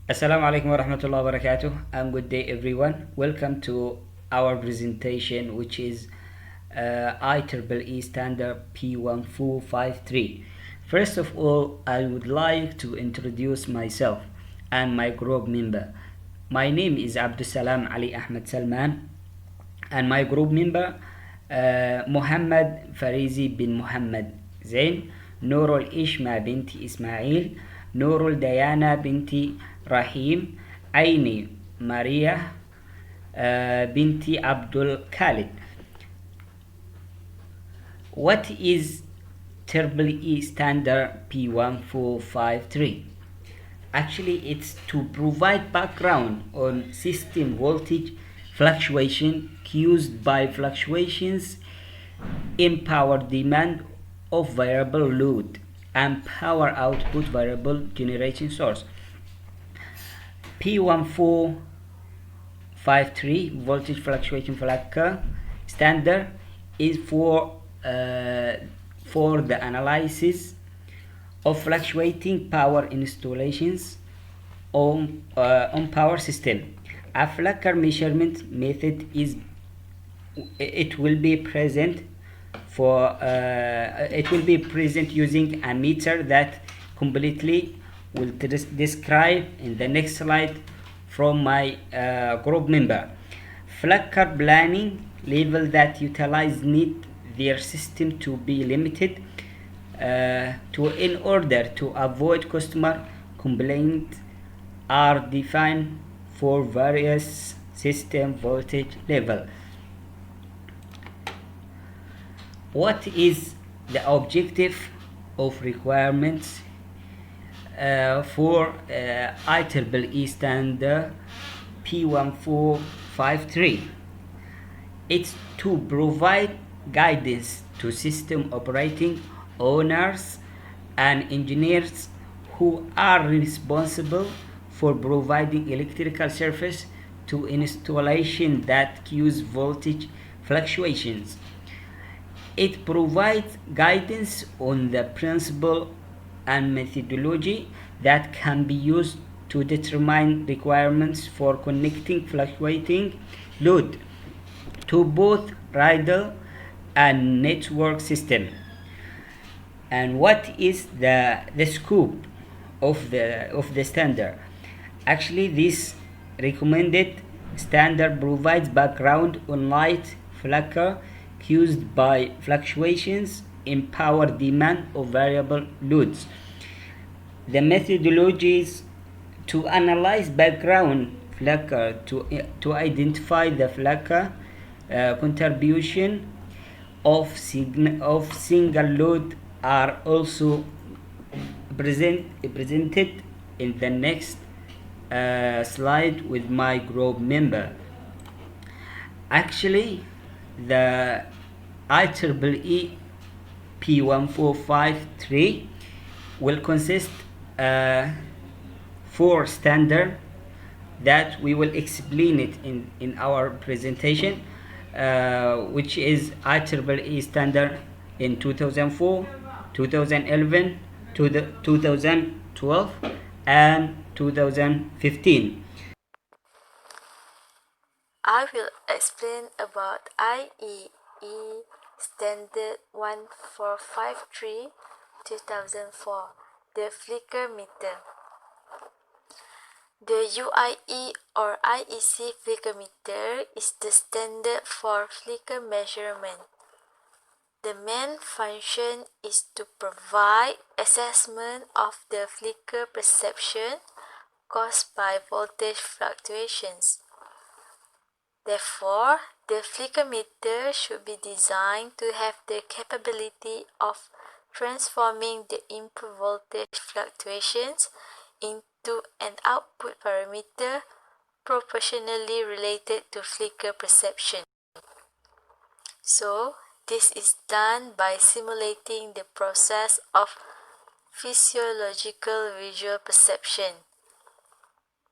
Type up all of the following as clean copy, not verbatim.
Assalamu alaikum warahmatullahi wabarakatuh, and good day everyone. Welcome to our presentation, which is IEEE standard P1453. First of all, I would like to introduce myself and my group member. My name is Abdussalam Ali Ahmed Salman, and my group member Muhammad Farizi bin Muhammad Zain, Nurul Ishma binti Ismail, Nurul Dayana binti Rahim, Aini Maria binti Abdul Khalid. What is Triple E standard P1453? Actually, it's to provide background on system voltage fluctuation caused by fluctuations in power demand of variable load and power output variable generation source. P1453 voltage fluctuation fluctuator standard is for the analysis of fluctuating power installations on power system. A fluctuator measurement method is it will be present using a meter that completely will describe in the next slide from my group member. Fluctuator planning level that utilize need their system to be limited to in order to avoid customer complaints are defined for various system voltage level. What is the objective of requirements for IEEE standard P1453? It's to provide guidance to system operating owners and engineers who are responsible for providing electrical service to installation that cause voltage fluctuations. It provides guidance on the principle and methodology that can be used to determine requirements for connecting fluctuating load to both rider and network system. And what is the scope of the standard? Actually, this recommended standard provides background on light flicker caused by fluctuations in power demand of variable loads. The methodologies to analyze background flicker to identify the flicker contribution of single load are also presented in the next slide with my group member. Actually, the IEEE P1453 will consist four standard that we will explain it in our presentation, which is IEEE standard in 2004, 2011, 2012, and 2015. I will explain about IEEE Standard 1453 2004, the flicker meter. The UIE or IEC flicker meter is the standard for flicker measurement. The main function is to provide assessment of the flicker perception caused by voltage fluctuations. Therefore, the flicker meter should be designed to have the capability of transforming the input voltage fluctuations into an output parameter proportionally related to flicker perception. So, this is done by simulating the process of physiological visual perception,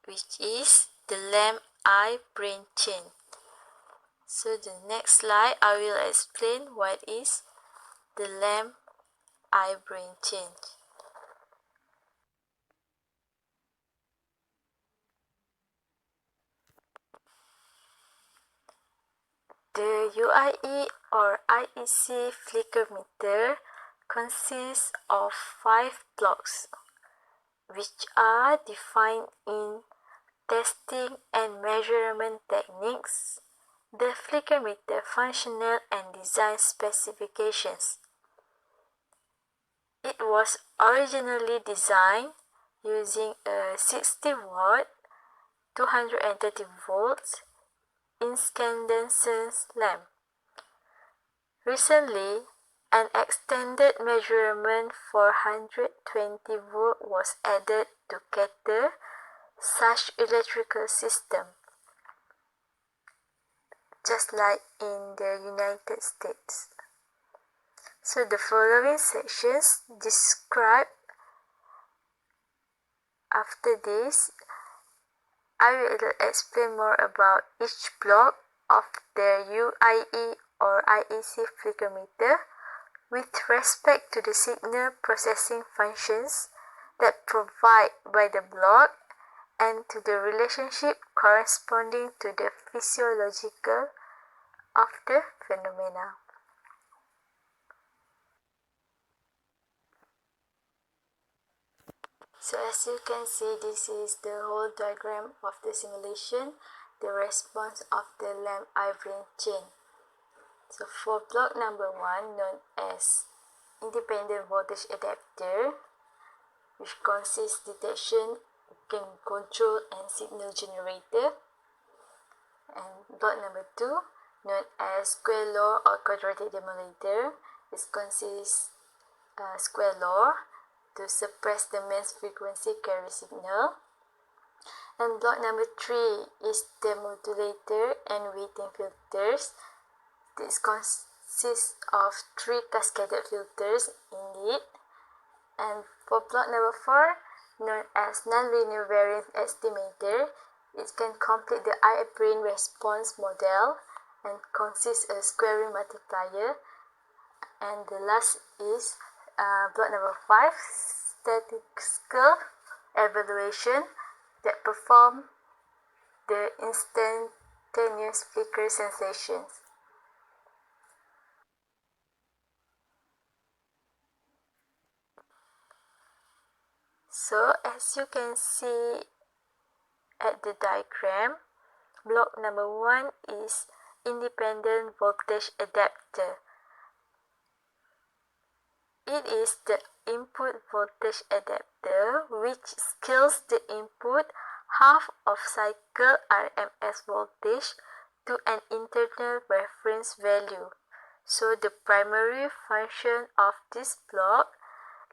which is the lamp-eye brain chain. So the next slide, I will explain what is the lamp-eye brain chain. The UIE or IEC flicker meter consists of 5 blocks, which are defined in testing and measurement techniques, the flicker meter functional and design specifications. It was originally designed using a 60-watt, 230 volts incandescent lamp. Recently, an extended measurement for 120 volt was added to cater such electrical system, just like in the United States. So the following sections describe after this. I will explain more about each block of the UIE or IEC flicker meter with respect to the signal processing functions that provide by the block and to the relationship corresponding to the physiological of the phenomena. So as you can see, this is the whole diagram of the simulation, the response of the lamp Ivory chain. So for block number 1, known as independent voltage adapter, which consists detection, gain control and signal generator. And block number 2, known as square law or quadratic demodulator, it consists square law to suppress the mains frequency carry signal. And block number 3 is demodulator and weighting filters. This consists of 3 cascaded filters indeed. And for block number 4, known as nonlinear variance estimator, it can complete the eye-brain response model and consists a squaring multiplier. And the last is block number 5, statistical evaluation that perform the instantaneous flicker sensations. So as you can see at the diagram, block number 1 is independent voltage adapter. It is the input voltage adapter which scales the input half of cycle RMS voltage to an internal reference value. So the primary function of this block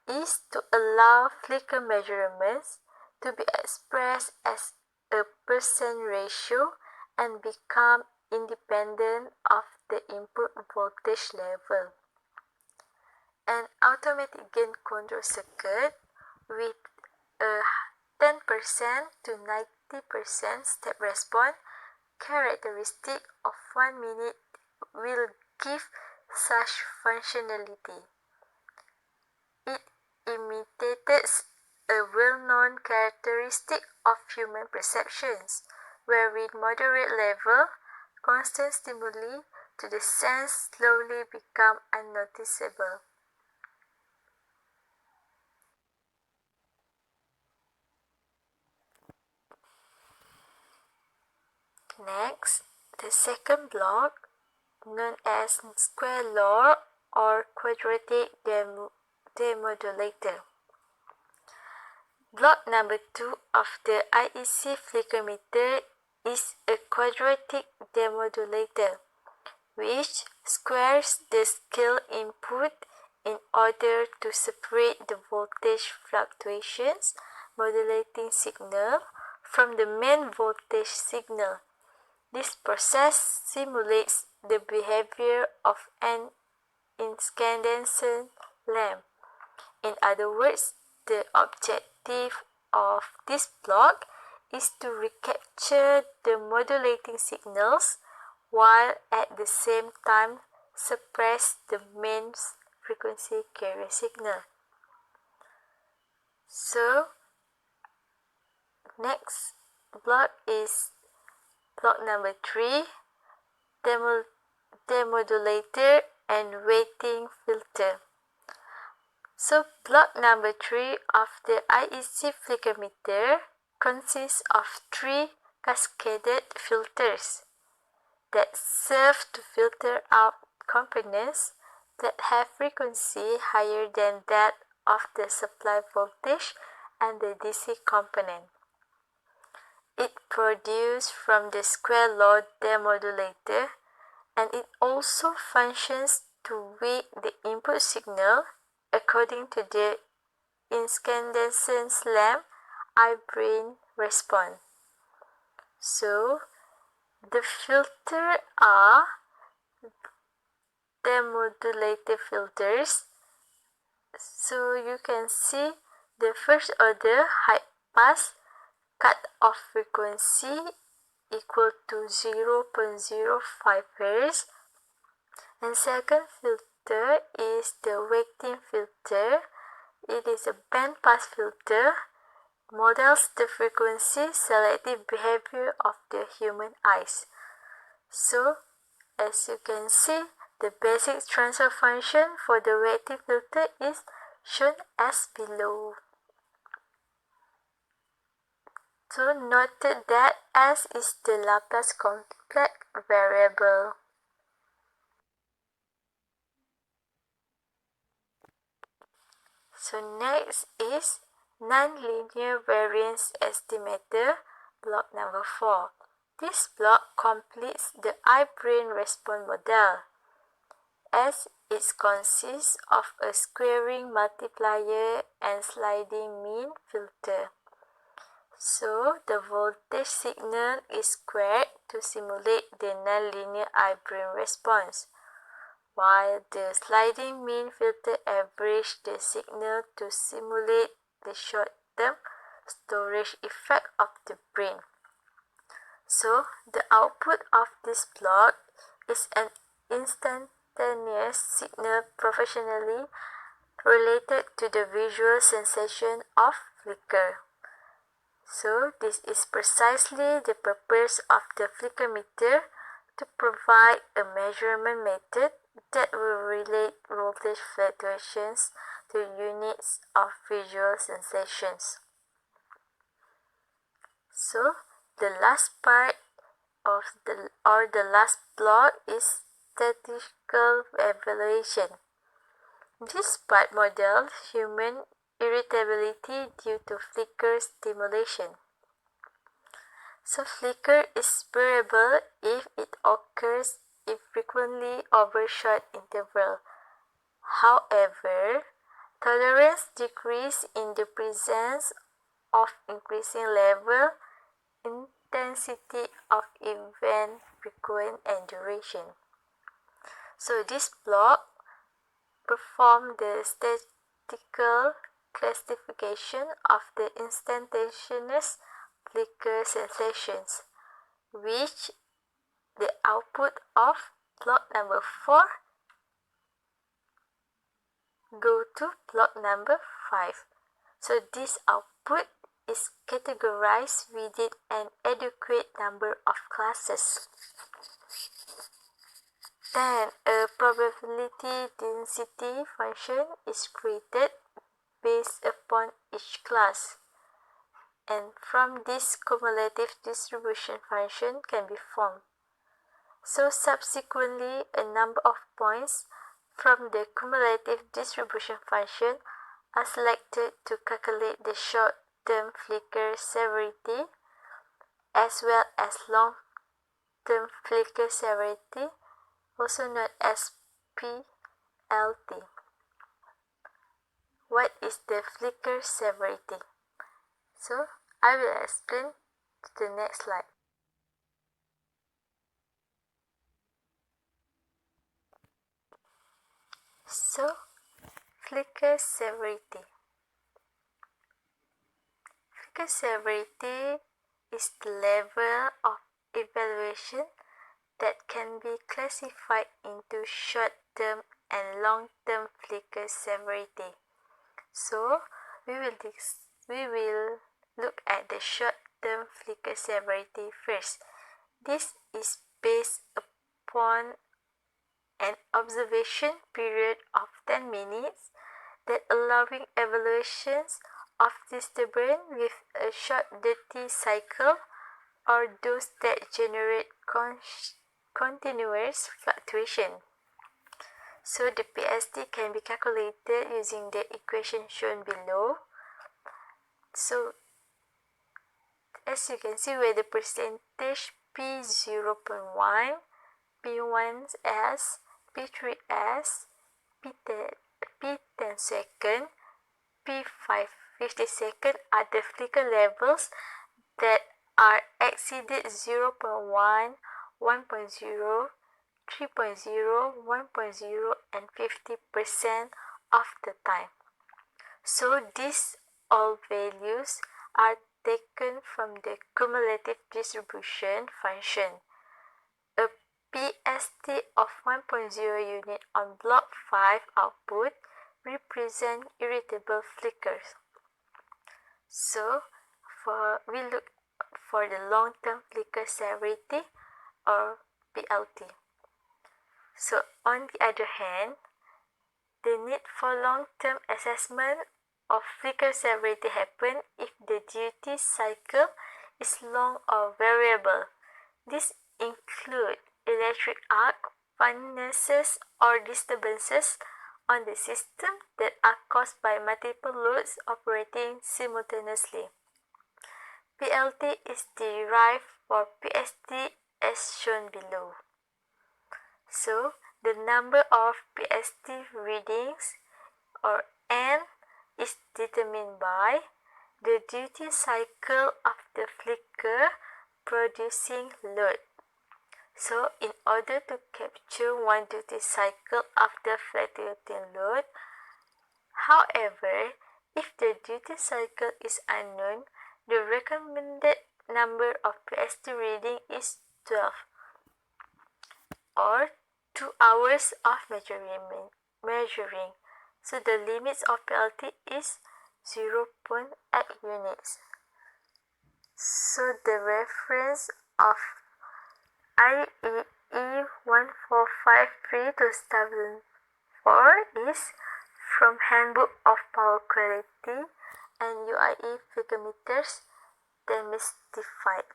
is to allow flicker measurements to be expressed as a percent ratio and become independent of the input voltage level. An automatic gain control circuit with a 10% to 90% step response characteristic of 1 minute will give such functionality. It imitated a well-known characteristic of human perceptions, where with moderate level, constant stimuli to the sense slowly become unnoticeable. Next, the second block, known as square law or quadratic demodulator. Block number 2 of the IEC flicker meter is a quadratic demodulator, which squares the scale input in order to separate the voltage fluctuations modulating signal from the main voltage signal. This process simulates the behavior of an incandescent lamp. In other words, the objective of this block is to recapture the modulating signals while at the same time suppress the mains frequency carrier signal. So, next block is block number 3, demodulator, and weighting filter. So block number 3 of the IEC flicker meter consists of 3 cascaded filters that serve to filter out components that have frequency higher than that of the supply voltage and the DC component. It produces from the square law demodulator, and it also functions to weigh the input signal according to the incandescent lamp eye-brain response. So the filters are demodulator filters. So you can see the first order high pass cut off frequency equal to 0.05 Hz, and second filter is the weighting filter. It is a band pass filter, models the frequency selective behavior of the human eyes. So as you can see, the basic transfer function for the weighting filter is shown as below. So note that S is the Laplace complex variable. So next is nonlinear variance estimator, block number 4. This block completes the eye-brain response model, as it consists of a squaring multiplier and sliding mean filter. So the voltage signal is squared to simulate the nonlinear eye-brain response, while the sliding mean filter averages the signal to simulate the short-term storage effect of the brain. So the output of this block is an instantaneous signal proportionally related to the visual sensation of flicker. So this is precisely the purpose of the flicker meter, to provide a measurement method that will relate voltage fluctuations to units of visual sensations. So the last part of the last block is statistical evaluation. This part models human irritability due to flicker stimulation. So flicker is bearable if it occurs infrequently over short interval. However, tolerance decreases in the presence of increasing level, intensity of event, frequency, and duration. So this block performs the statistical classification of the instantaneous flicker sensations, which the output of block number 4 go to block number 5. So this output is categorized within an adequate number of classes. Then a probability density function is created based upon each class, and from this cumulative distribution function can be formed. So subsequently, a number of points from the cumulative distribution function are selected to calculate the short-term flicker severity as well as long-term flicker severity, also known as PLT. What is the flicker severity? So I will explain to the next slide. So flicker severity. Flicker severity is the level of evaluation that can be classified into short-term and long-term flicker severity. So we will look at the short-term flicker severity first. This is based upon an observation period of 10 minutes that allowing evaluations of disturbance with a short duty cycle or those that generate continuous fluctuation. So the PST can be calculated using the equation shown below. So as you can see, where the percentage P0.1, P1s, P3s, P10 second, P50 second are the flicker levels that are exceeded 0.1, 1.0, 3.0, 1.0 and 50% of the time. So these all values are taken from the cumulative distribution function. A PST of 1.0 unit on block 5 output represent irritable flickers. So we look for the long-term flicker severity or PLT. So on the other hand, the need for long-term assessment of flicker severity happen if the duty cycle is long or variable. This include electric arc, furnaces or disturbances on the system that are caused by multiple loads operating simultaneously. PLT is derived for PST as shown below. So the number of PST readings or N is determined by the duty cycle of the flicker producing load. So in order to capture one duty cycle of the fluctuating load, however, if the duty cycle is unknown, the recommended number of PST reading is 12 or 2 hours of measuring. So the limits of PLT is 0.8 units. So the reference of Ieee P1453 2004 is from Handbook of Power Quality and Ieee flicker meters demystified.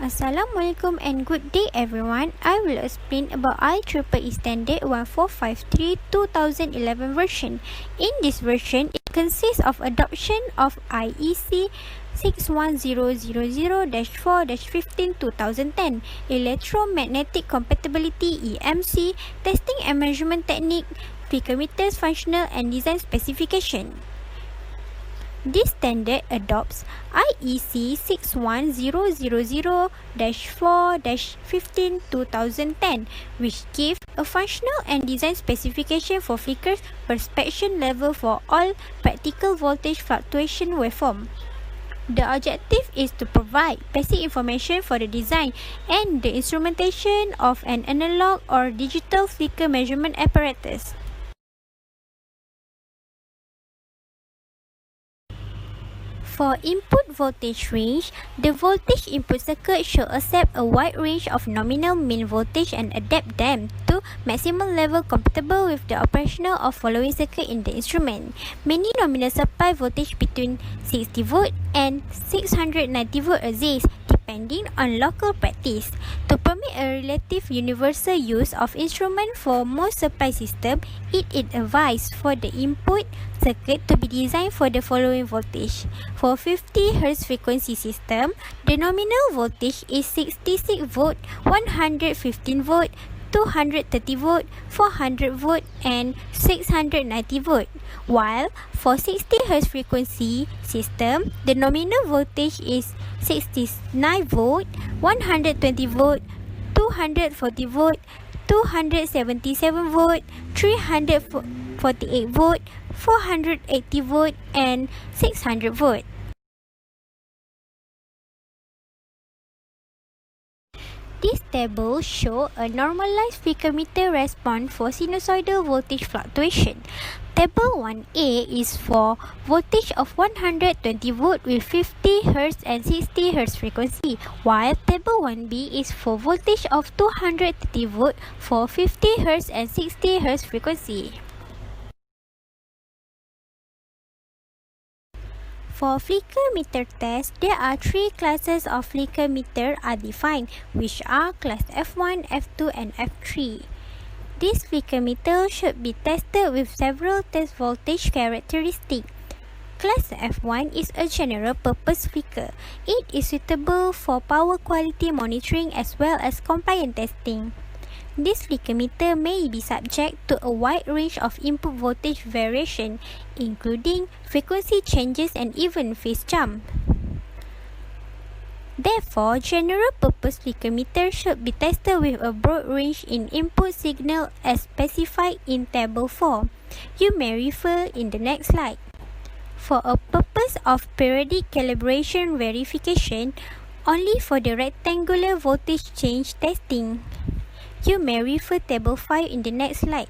Assalamualaikum and good day everyone. I will explain about Ieee Standard 1453 2011 version. In this version, it consists of adoption of IEC 61000-4-15 Electromagnetic Compatibility EMC Testing and Measurement Technique, flicker meters functional and design specification. This standard adopts IEC 61000-4-15 which gives a functional and design specification for flickers perspection level for all practical voltage fluctuation waveform. The objective is to provide basic information for the design and the instrumentation of an analog or digital flicker measurement apparatus. For input voltage range, the voltage input circuit should accept a wide range of nominal mean voltage and adapt them to maximum level compatible with the operational of following circuit in the instrument. Many nominal supply voltage between 60 volt and 690 volt exist depending on local practice. To permit a relative universal use of instrument for most supply system, it is advised for the input circuit to be designed for the following voltage. For 50 Hz frequency system, the nominal voltage is 66 volt, 115 volt, 230 volt, 400 volt and 690 volt. While for 60 Hz frequency system, the nominal voltage is 69 volt, 120 volt, 240 volt, 277 volt, 348 volt, 480 volt and 600 volt. This table shows a normalized flicker meter response for sinusoidal voltage fluctuation. Table 1A is for voltage of 120 volt with 50 Hz and 60 Hz frequency, while Table 1B is for voltage of 230 volt for 50 Hz and 60 Hz frequency. For flicker meter test, there are three classes of flicker meter are defined, which are class F1, F2 and F3. This flicker meter should be tested with several test voltage characteristics. Class F1 is a general purpose flicker. It is suitable for power quality monitoring as well as compliance testing. This flicker meter may be subject to a wide range of input voltage variation, including frequency changes and even phase jump. Therefore, general purpose flicker meter should be tested with a broad range in input signal as specified in Table 4. You may refer in the next slide. For a purpose of periodic calibration verification, only for the rectangular voltage change testing. You may refer Table 5 in the next slide.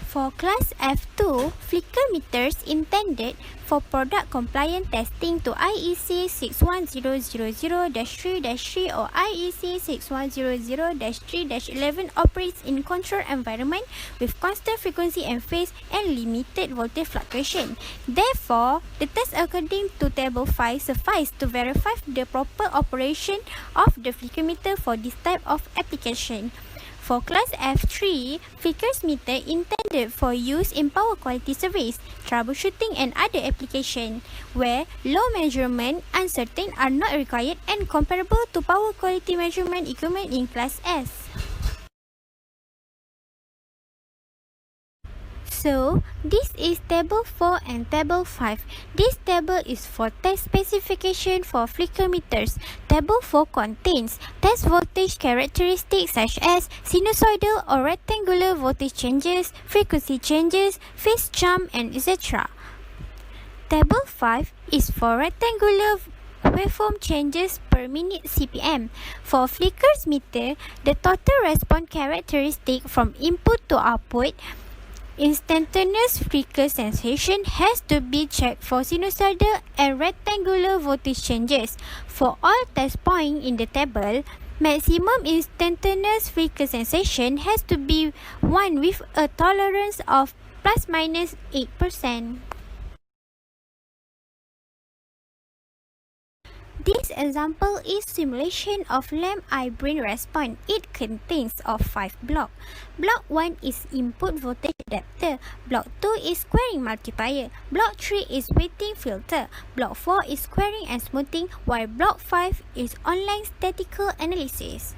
For class F2, flicker meters intended for product compliance testing to IEC 61000-3-3 or IEC 6100-3-11 operates in controlled environment with constant frequency and phase and limited voltage fluctuation. Therefore, the test according to Table 5 suffice to verify the proper operation of the flicker meter for this type of application. For class F3, flickers meter intended for use in power quality surveys, troubleshooting and other applications where low measurement uncertain are not required and comparable to power quality measurement equipment in class S. So, this is Table 4 and Table 5. This table is for test specification for flicker meters. Table 4 contains test voltage characteristics such as sinusoidal or rectangular voltage changes, frequency changes, phase jump, and etc. Table 5 is for rectangular waveform changes per minute CPM. For flickers meter, the total response characteristic from input to output instantaneous flicker sensation has to be checked for sinusoidal and rectangular voltage changes. For all test points in the table, maximum instantaneous flicker sensation has to be one with a tolerance of plus minus 8%. This example is simulation of lamp eye brain response. It contains of 5 blocks. Block 1 is input voltage adapter. Block 2 is squaring multiplier. Block 3 is weighting filter. Block 4 is squaring and smoothing, while block 5 is online statistical analysis.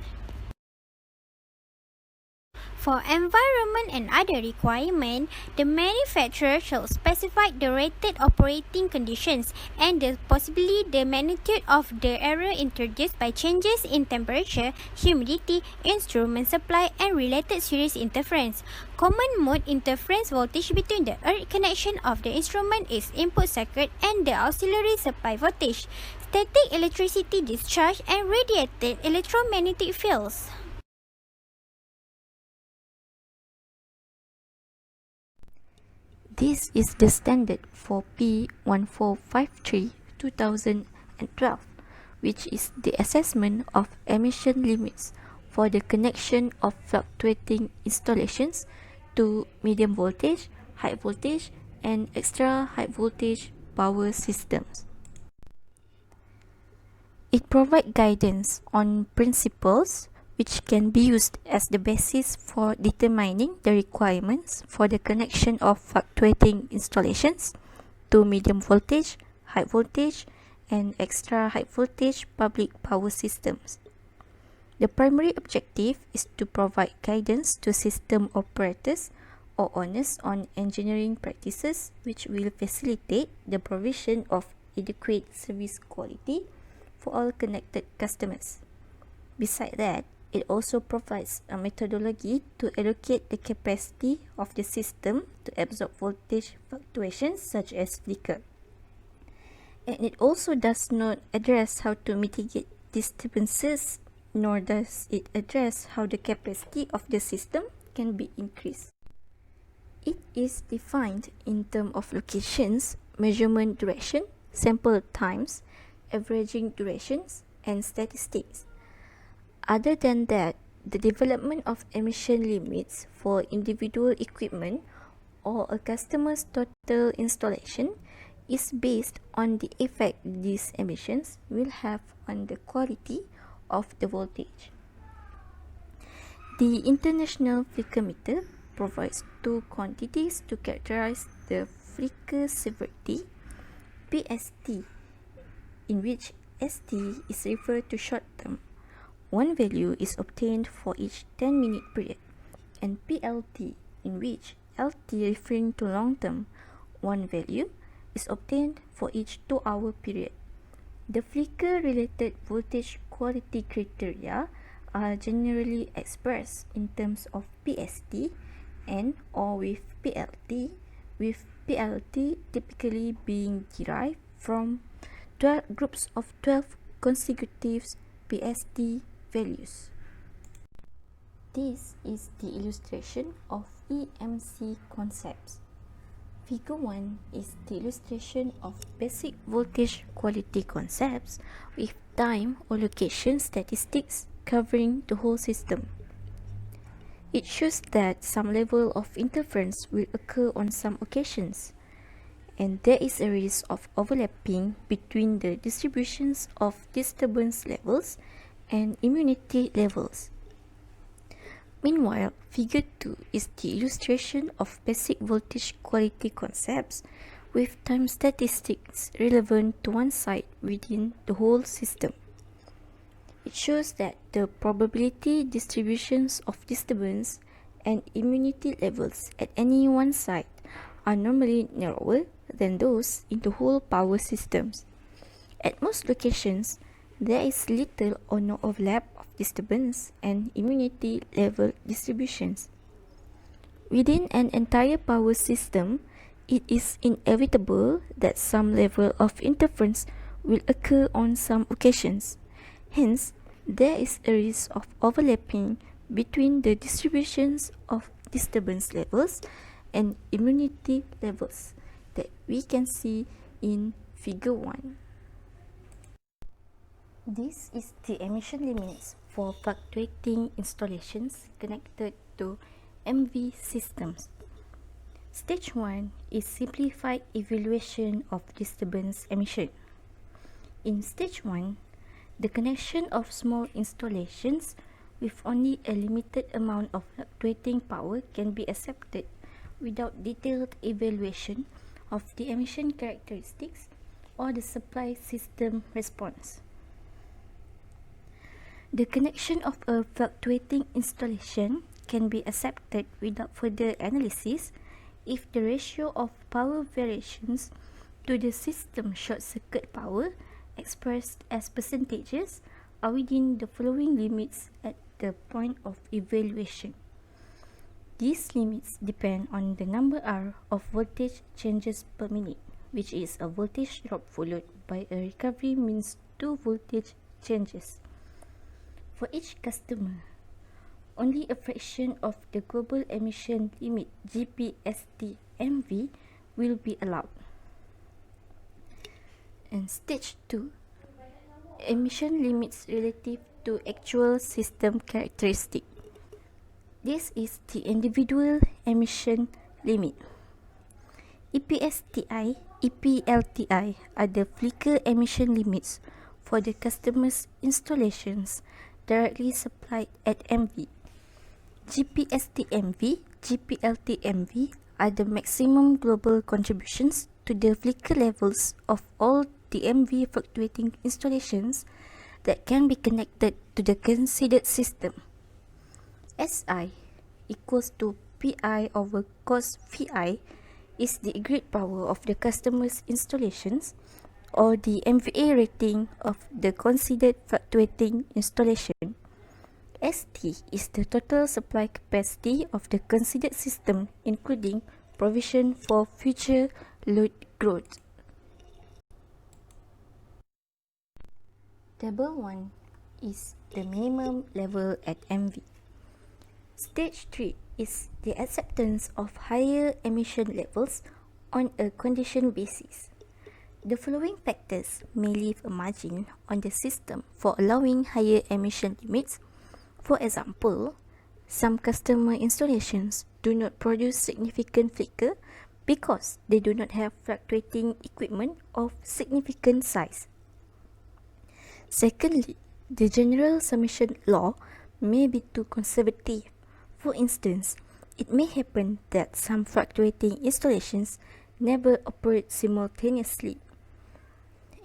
For environment and other requirements, the manufacturer shall specify the rated operating conditions and possibly the magnitude of the error introduced by changes in temperature, humidity, instrument supply, and related series interference. Common mode interference voltage between the earth connection of the instrument is input circuit and the auxiliary supply voltage, static electricity discharge, and radiated electromagnetic fields. This is the standard for P1453 2012, which is the assessment of emission limits for the connection of fluctuating installations to medium voltage, high voltage, and extra high voltage power systems. It provides guidance on principles which can be used as the basis for determining the requirements for the connection of fluctuating installations to medium voltage, high voltage, and extra high voltage public power systems. The primary objective is to provide guidance to system operators or owners on engineering practices which will facilitate the provision of adequate service quality for all connected customers. Besides that, it also provides a methodology to allocate the capacity of the system to absorb voltage fluctuations such as flicker. And it also does not address how to mitigate disturbances, nor does it address how the capacity of the system can be increased. It is defined in terms of locations, measurement duration, sample times, averaging durations, and statistics. Other than that, the development of emission limits for individual equipment or a customer's total installation is based on the effect these emissions will have on the quality of the voltage. The International Flicker Meter provides two quantities to characterize the flicker severity, PST, in which ST is referred to short term. One value is obtained for each 10-minute period, and PLT, in which LT referring to long term, one value is obtained for each 2-hour period. The flicker-related voltage quality criteria are generally expressed in terms of PST and or with PLT typically being derived from 12 groups of 12 consecutive PST values. This is the illustration of EMC concepts. Figure 1 is the illustration of basic voltage quality concepts with time or location statistics covering the whole system. It shows that some level of interference will occur on some occasions, and there is a risk of overlapping between the distributions of disturbance levels and immunity levels. Meanwhile, Figure 2 is the illustration of basic voltage quality concepts with time statistics relevant to one site within the whole system. It shows that the probability distributions of disturbance and immunity levels at any one site are normally narrower than those in the whole power systems. At most locations, there is little or no overlap of disturbance and immunity level distributions. Within an entire power system, it is inevitable that some level of interference will occur on some occasions. Hence, there is a risk of overlapping between the distributions of disturbance levels and immunity levels that we can see in Figure 1. This is the emission limits for fluctuating installations connected to MV systems. Stage 1 is simplified evaluation of disturbance emission. In Stage 1, the connection of small installations with only a limited amount of fluctuating power can be accepted without detailed evaluation of the emission characteristics or the supply system response. The connection of a fluctuating installation can be accepted without further analysis if the ratio of power variations to the system short circuit power expressed as percentages are within the following limits at the point of evaluation. These limits depend on the number R of voltage changes per minute, which is a voltage drop followed by a recovery means 2 voltage changes. For each customer, only a fraction of the global emission limit GPST-MV will be allowed. And Stage 2, emission limits relative to actual system characteristic. This is the individual emission limit. EPSTI, EPLTI are the flicker emission limits for the customer's installations directly supplied at MV. GPST-MV, GPLT-MV are the maximum global contributions to the flicker levels of all the MV fluctuating installations that can be connected to the considered system. SI equals to PI over cos Phi is the agreed power of the customer's installations or the MVA rating of the considered fluctuating installation. ST is the total supply capacity of the considered system including provision for future load growth. Table 1 is the minimum level at MV. Stage 3 is the acceptance of higher emission levels on a condition basis. The following factors may leave a margin on the system for allowing higher emission limits. For example, some customer installations do not produce significant flicker because they do not have fluctuating equipment of significant size. Secondly, the general submission law may be too conservative. For instance, it may happen that some fluctuating installations never operate simultaneously.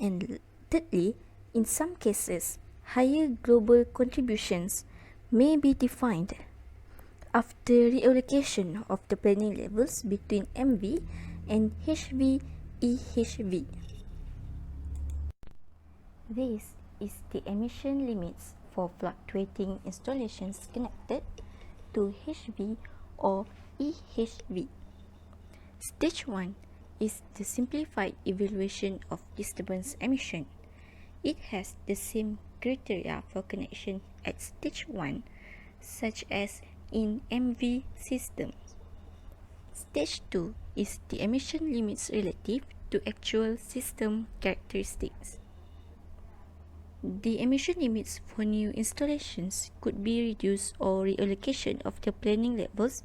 And thirdly, in some cases, higher global contributions may be defined after reallocation of the planning levels between MV and HV EHV. This is the emission limits for fluctuating installations connected to HV or EHV. Stage 1 is the simplified evaluation of disturbance emission. It has the same criteria for connection at stage 1 such as in MV systems. Stage 2 is the emission limits relative to actual system characteristics. The emission limits for new installations could be reduced or reallocation of the planning levels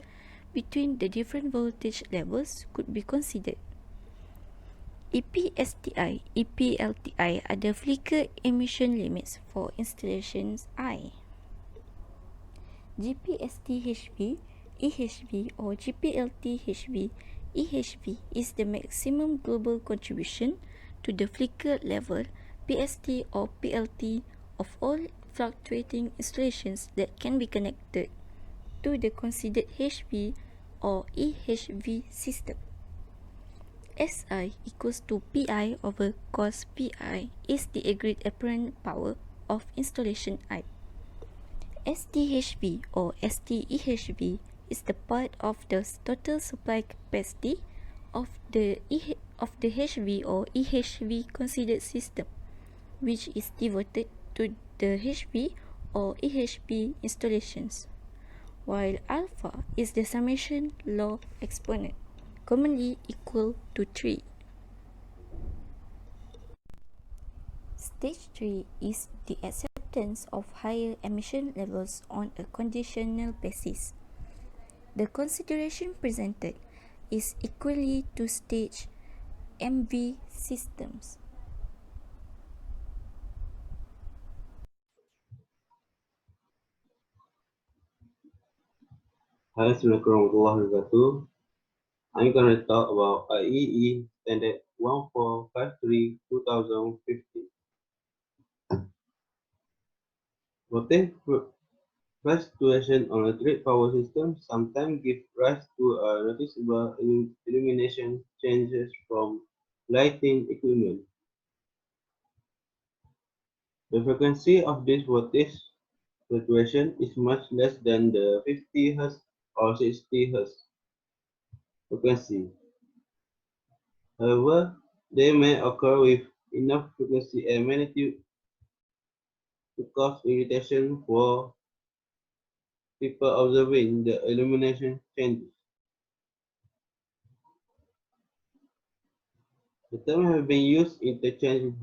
between the different voltage levels could be considered. EPSTI, EPLTI are the flicker emission limits for installations I. GPST-HV, EHV or GPLT-HV, EHV is the maximum global contribution to the flicker level PST or PLT of all fluctuating installations that can be connected to the considered HV or EHV system. SI equals to PI over cos PI is the agreed apparent power of installation I. STHV or STEHV is the part of the total supply capacity of the HV or EHV considered system, which is devoted to the HV or EHV installations, while alpha is the summation law exponent, commonly equal to 3. Stage 3 is the acceptance of higher emission levels on a conditional basis. The consideration presented is equally to stage MV systems. Hi, Assalamualaikum warahmatullahi wabarakatuh. I'm going to talk about IEE Standard 1453 2015. Voltage fluctuation on a grid power system sometimes give rise to a noticeable illumination changes from lighting equipment. The frequency of this voltage fluctuation is much less than the 50 Hz or 60 Hz frequency. However, they may occur with enough frequency and magnitude to cause irritation for people observing the illumination changes. The term has been used interchangeably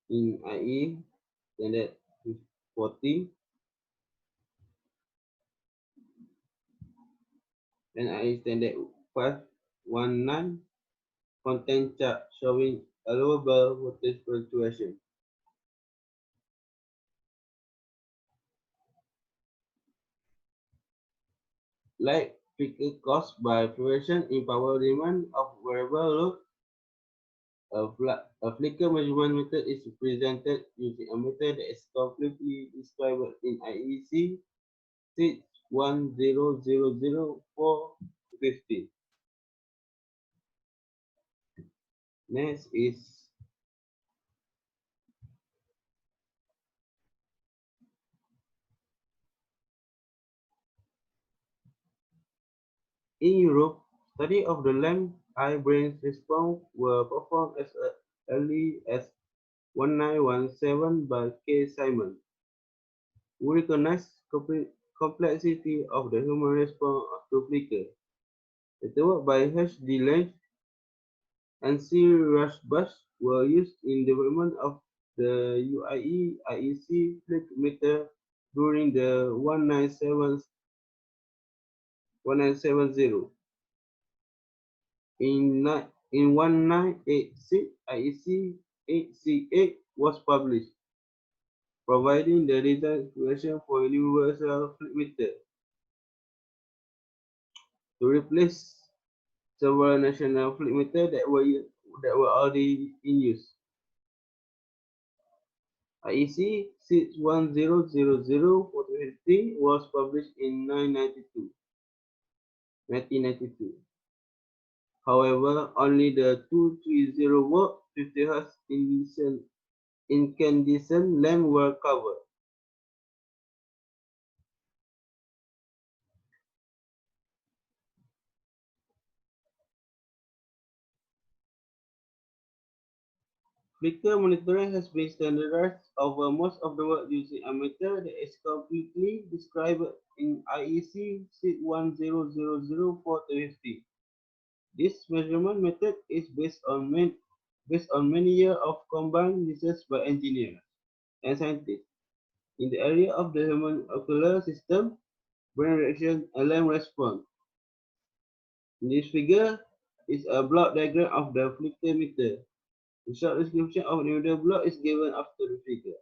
in IE standard 40 and IE standard 519 contain chart showing allowable voltage fluctuation. Like flicker caused by fluctuation in power demand of variable load, a flicker measurement method is presented using a method that is completely described in IEC 610000450. Next is In Europe, study of the lamp eye brain response were performed as early as 1917 by K. Simon, who recognized complexity of the human response to flicker. Later work by H. D. Lange and C. Rashbash were used in development of the IEC flicker meter during the 1970. In 1986, IEC 8C8 was published, providing the design inspiration for universal flick meter to replace several national flick meters that were already in use. IEC 61000-4053 was published in 1992. However, only the 230-watt 50 Hz incandescent lamp were covered. Flicker monitoring has been standardized over most of the world using a method that is completely described in IEC 61000-4050. This measurement method is based on many years of combined research by engineers and scientists in the area of the human ocular system, brain reaction, and lamp response. This figure is a block diagram of the flicker meter. A short description of the individual block is given after the figure.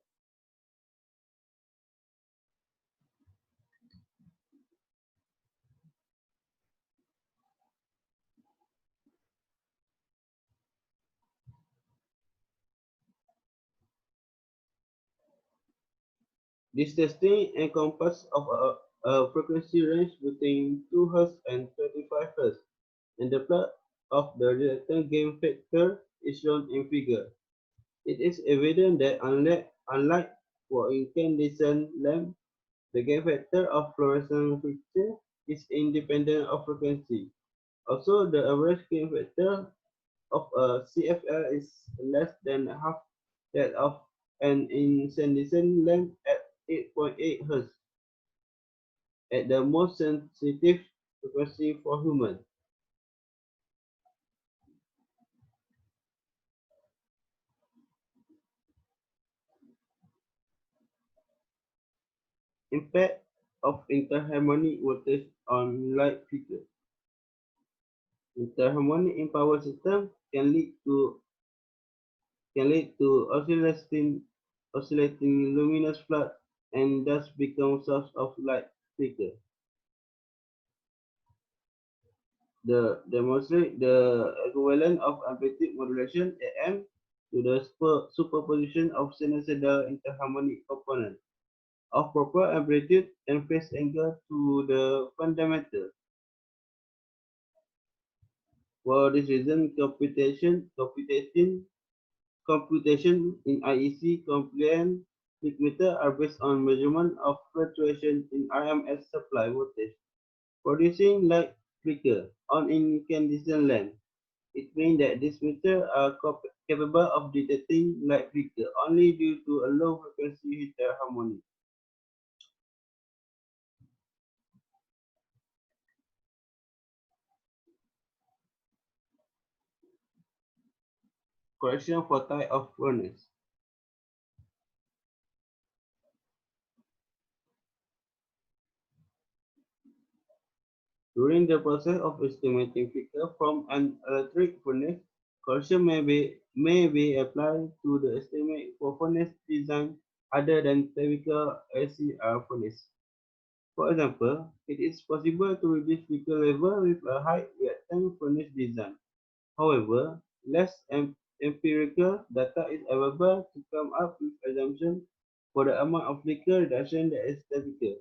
This testing encompasses of a frequency range between 2 Hz and 25 Hz, and the plot of the resultant gain factor is shown in figure. It is evident that unlike for incandescent lamp, the gain factor of fluorescent fixture is independent of frequency. Also, the average gain factor of a CFL is less than half that of an incandescent lamp at 8.8 Hz, at the most sensitive frequency for humans. Impact of interharmonic voltage on light figure. Interharmonic in power system can lead to oscillating luminous flood and thus become source of light flicker. The demonstrate the equivalent of amplitude modulation AM to the superposition of sinusoidal interharmonic component of proper amplitude and phase angle to the fundamental. For this reason, computation in IEC compliant peak meter are based on measurement of fluctuation in RMS supply voltage, producing light flicker on incandescent lamp. It means that these meters are capable of detecting light flicker only due to a low frequency interharmonic. Correction for type of furnace. During the process of estimating flicker from an electric furnace, correction may be applied to the estimate for furnace design other than typical LCR furnace. For example, it is possible to reduce flicker level with a high reactant furnace design. However, less empirical data is available to come up with assumptions for the amount of flicker reduction that is typical.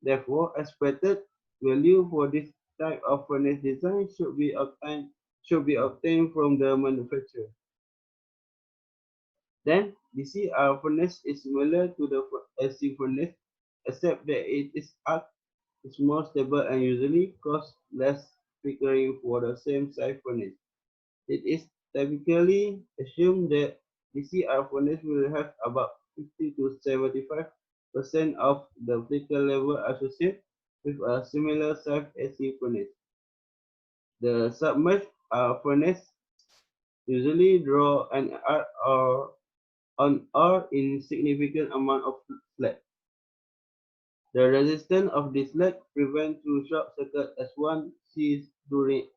Therefore, expected value for this type of furnace design should be obtained from the manufacturer. Then, DCR furnace is similar to the AC furnace, except that it is arc is more stable and usually costs less flickering for the same size furnace. It is typically assumed that DCR furnace will have about 50 to 75% of the flicker level associated with a similar size AC furnace. The submerged furnace usually draw an or insignificant amount of slack. The resistance of this slack prevents true short circuit as one sees during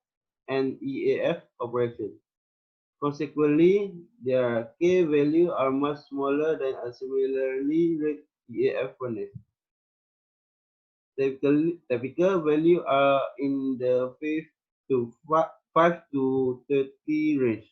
an EAF operation. Consequently, their K value are much smaller than a similarly rated EAF furnace. Typical value are in the 5 to 30 range.